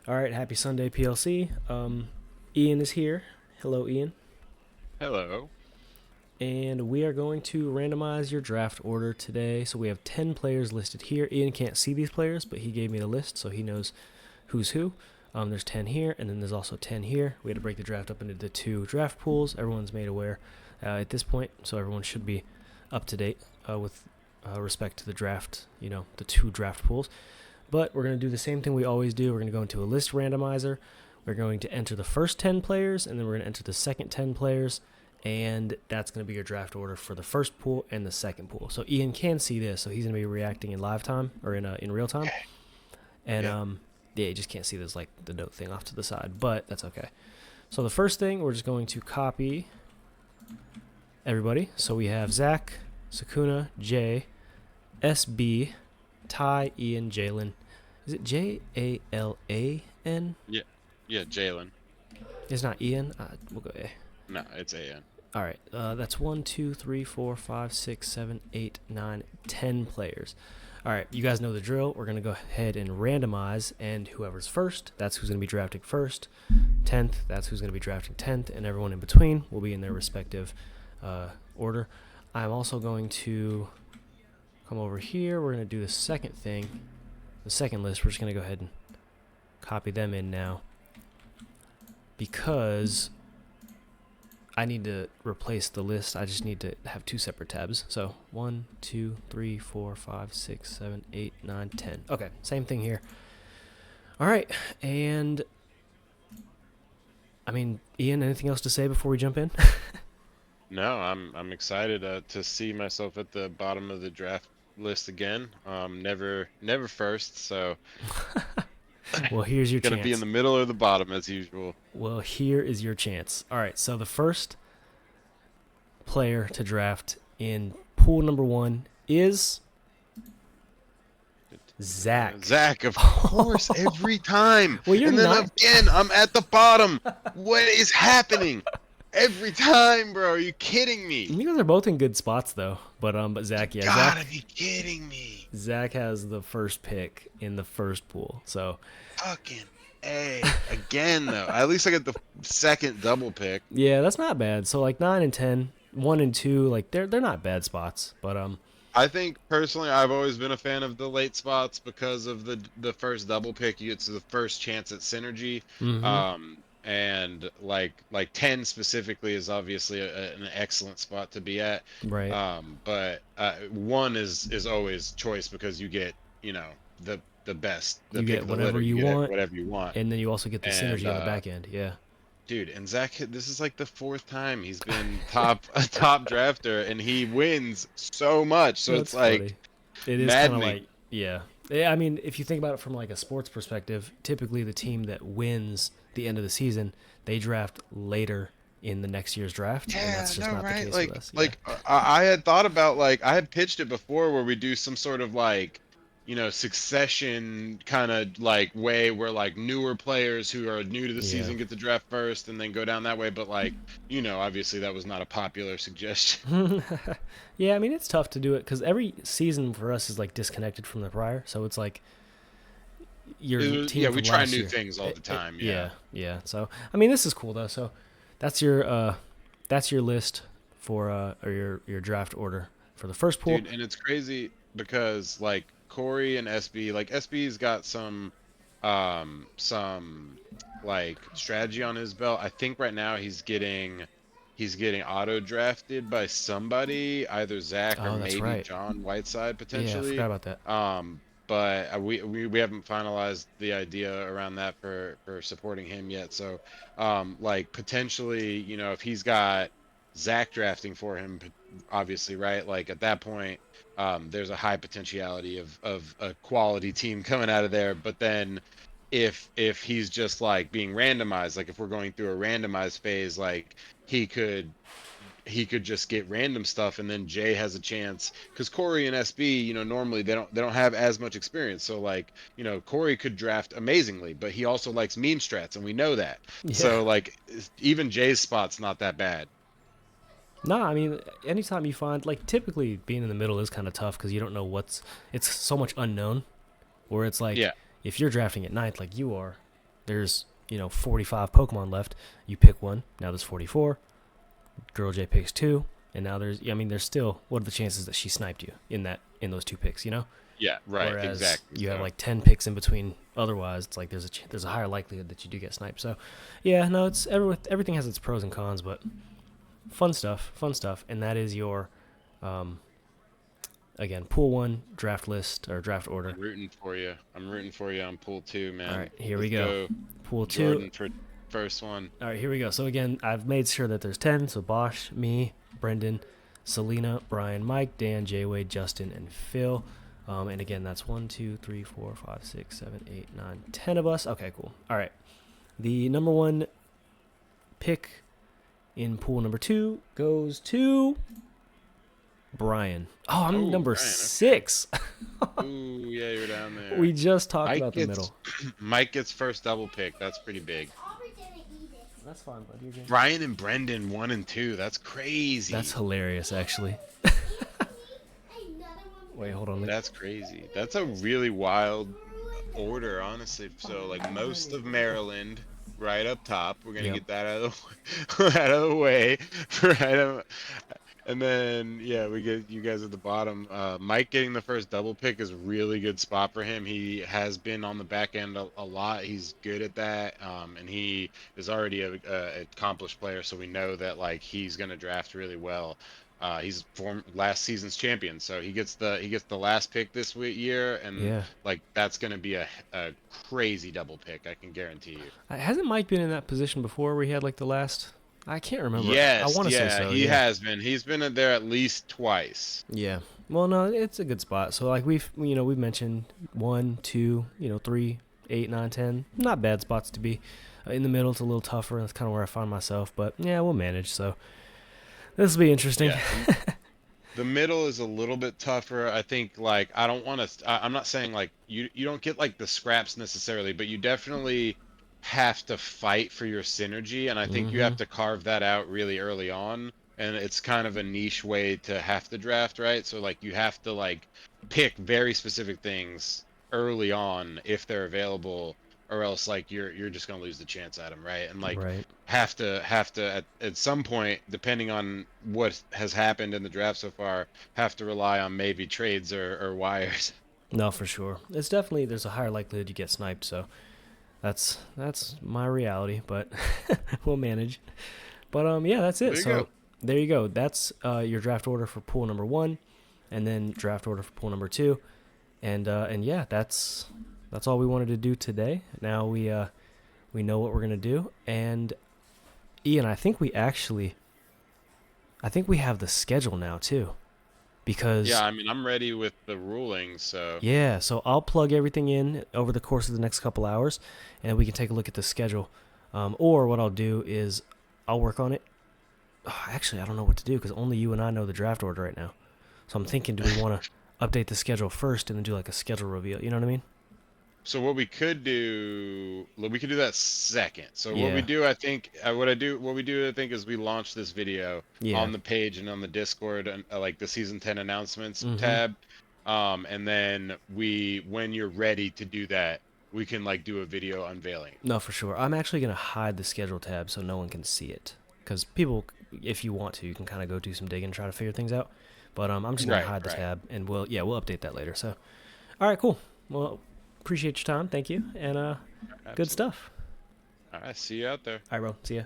All right, happy Sunday, PLC. Ian is here. Hello, Ian. Hello. And we are going to randomize your draft order today. So we have 10 players listed here. Ian can't see these players, but he gave me the list, so he knows who's who. There's 10 here, and then there's also 10 here. We had to break the draft up into the two draft pools. Everyone's made aware at this point, so everyone should be up to date with respect to the draft, the two draft pools. But we're going to do the same thing we always do. We're going to go into a list randomizer. We're going to enter the first 10 players, and then we're going to enter the second 10 players, and that's going to be your draft order for the first pool and the second pool. So Ian can see this, so he's going to be reacting in live time or in real time. And yeah, you just can't see this like the note thing off to the side, but that's okay. So the first thing, we're just going to copy everybody. So we have Zach, Sakuna, Jay, SB, Ty, Ian, Jalen. Is it Jalan? Yeah, yeah, Jalen. It's not Ian. We'll go A. No, it's AN. All right. That's 1, 2, 3, 4, 5, 6, 7, 8, 9, 10 players. All right. You guys know the drill. We're going to go ahead and randomize, and whoever's first, that's who's going to be drafting first. 10th, that's who's going to be drafting 10th, and everyone in between will be in their respective order. I'm also going to come over here. We're going to do the second thing, the second list. We're just going to go ahead and copy them in now because I need to replace the list. I just need to have two separate tabs. So 1, 2, 3, 4, 5, 6, 7, 8, 9, 10. Okay, same thing here. All right, and I mean, Ian, anything else to say before we jump in? No, I'm excited to see myself at the bottom of the draft list again. Never first, so Well, here's your gonna chance. be in the middle or the bottom as usual. Well, here is your chance. All right, so the first player to draft in pool number 1 is Zach. Zach, of course, every time. Well, you're And then not. again, I'm at the bottom. What is happening? Every time, bro. Are you kidding me? You guys are both in good spots though. But Zach, yeah, Gotta be kidding me. Zach has the first pick in the first pool. So Fucking A. Again, though. At least I get the second double pick. yeah, that's not bad. So like 9 and 10, 1 and 2, like they're not bad spots. But I think personally, I've always been a fan of the late spots because of the first double pick. You get to the first chance at synergy. mhm. And like 10 specifically is obviously an excellent spot to be at. Right. But 1 is always choice because you get the best, the You pick get of the whatever litter. You you get want, whatever you want. and then you also get the And synergy on the back end. Yeah. dude, and Zach, this is like the 4th time he's been a top drafter, and he wins so much. So That's it's like funny. It is kind of maddening. like, yeah. Yeah, I mean, if you think about it from like a sports perspective, typically the team that wins the end of the season, they draft later in the next year's draft, and Yeah, that's just no, not the right? case with us. Yeah. I had thought about like I had pitched it before where we do some sort of like succession kind of like way where like newer players who are new to the Yeah. season get the draft first and then go down that way. But like obviously that was not a popular suggestion. Yeah, I mean, it's tough to do it because every season for us is like disconnected from the prior, so it's like your team Yeah, from we try last new year. things all the time. Yeah, Yeah, yeah. So I mean, this is cool though. So that's your list for or your draft order for the first pool. dude, and it's crazy because like Corey and SB, like SB's got some like strategy on his belt. I think right now he's getting auto drafted by somebody, either Zach or Oh, that's maybe right. John Whiteside Yeah, I forgot potentially. about that. But we haven't finalized the idea around that for supporting him yet. So like potentially, if he's got Zach drafting for him, obviously, right? Like at that point, there's a high potentiality of a quality team coming out of there. But then if he's just like being randomized, like if we're going through a randomized phase, like he could he could just get random stuff, and then Jay has a chance because Corey and SB, normally they don't have as much experience. So like, Corey could draft amazingly, but he also likes meme strats, and we know that. Yeah. So like, even Jay's spot's not that bad. No, I mean, anytime you find like typically being in the middle is kind of tough because you don't know it's so much unknown. Where it's like Yeah, if you're drafting at ninth, like you are, there's 45 Pokemon left. You pick one. Now there's 44. Girl J picks two, and now there's still, what are the chances that she sniped you in those two picks? Yeah, right, Whereas exactly. you have So, like 10 picks in between. Otherwise, it's like there's a higher likelihood that you do get sniped. So, yeah, no, everything has its pros and cons, but fun stuff, and that is your again, pool 1 draft list or draft order. I'm rooting for you. I'm rooting for you on pool 2, All man. right, here we Let's go. go, Pool 2. Jordan, for first one. All right, here we go. So again, I've made sure that there's 10. So Bosch, me, Brendan, Selena, Brian, Mike, Dan, Jay-Wade, Justin, and Phil. And again, that's 1, 2, 3, 4, 5, 6, 7, 8, 9, 10 of us. Okay, cool. All right. The number 1 pick in pool number 2 goes to Brian. Oh, I'm number Brian, 6. Okay. Ooh, yeah, you're down there. We just talked about the middle. Mike gets first double pick. That's pretty big. That's fine, bud. You're good. Brian and Brendan 1 and 2. That's crazy. That's hilarious, actually. Wait, hold on. That's crazy. That's a really wild order, honestly. So, like, most of Maryland right up top. We're gonna get that out of the way. Right. And then, yeah, we get you guys at the bottom. Mike getting the first double pick is a really good spot for him. He has been on the back end a lot. He's good at that, and he is already a accomplished player, so we know that like he's gonna draft really well. He's last season's champion, so he gets the last pick this year, and like that's gonna be a crazy double pick. I can guarantee you. Hasn't Mike been in that position before, where he had like the last? I can't remember. Yes, I want to say so. He has been. He's been in there at least twice. Yeah. Well, no, it's a good spot. So like we've mentioned 1, 2, 3, 8, 9, 10. Not bad spots to be. In the middle, it's a little tougher. That's kind of where I find myself, but yeah, we'll manage. So this will be interesting. Yeah. The middle is a little bit tougher. I think like I don't want to. I'm not saying like you don't get like the scraps necessarily, but you definitely have to fight for your synergy, and I think you have to carve that out really early on, and it's kind of a niche way to have to draft, right? So like you have to like pick very specific things early on if they're available, or else like you're just gonna lose the chance at them, right? And like have to at some point, depending on what has happened in the draft so far, have to rely on maybe trades or wires. No, for sure. It's definitely, there's a higher likelihood you get sniped, so that's my reality, but we'll manage. But yeah, that's it. There you go. That's your draft order for pool number 1, and then draft order for pool number 2, and yeah, that's all we wanted to do today. Now we know what we're gonna do, and Ian, I think we have the schedule now too. Because yeah, I mean, I'm ready with the rulings, so yeah, so I'll plug everything in over the course of the next couple hours, and we can take a look at the schedule. Or what I'll do is I'll work on it. Oh, actually, I don't know what to do because only you and I know the draft order right now. So I'm thinking, do we want to update the schedule first and then do like a schedule reveal? You know what I mean? So what we could do that second. So what we do, I think, what we do, I think, is we launch this video on the page and on the Discord, and like the season 10 announcements tab, and then when you're ready to do that, we can like do a video unveiling. No, for sure. I'm actually gonna hide the schedule tab so no one can see it, because people, if you want to, you can kind of go do some digging and try to figure things out. But I'm just gonna hide the tab, and we'll update that later. So, all right, cool. Well, appreciate your time. Thank you. And good stuff. All right. See you out there. All right, bro. See ya.